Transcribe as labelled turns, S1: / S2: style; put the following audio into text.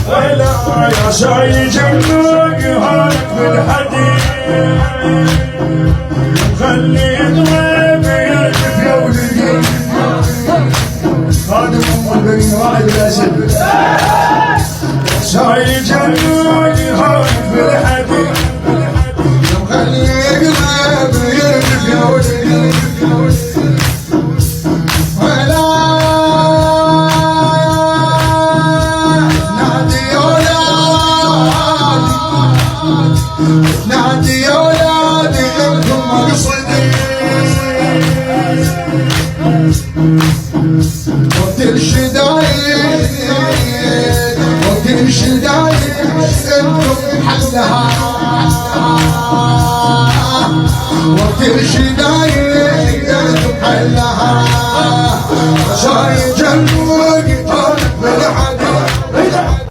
S1: ولا يا شاي جنبك هارك بالحديد خلي ضريب يركب يا ولدي خادم ام البنين واحد الاسد شاي جنبك هارك بالحديد خلي ضريب يركب يا ولدي نادي يا ولادي انتم مقصدي وقت الشدايد وقت الشدايد انتم حلها وقت الشدايد انتم حلها شاي جنبك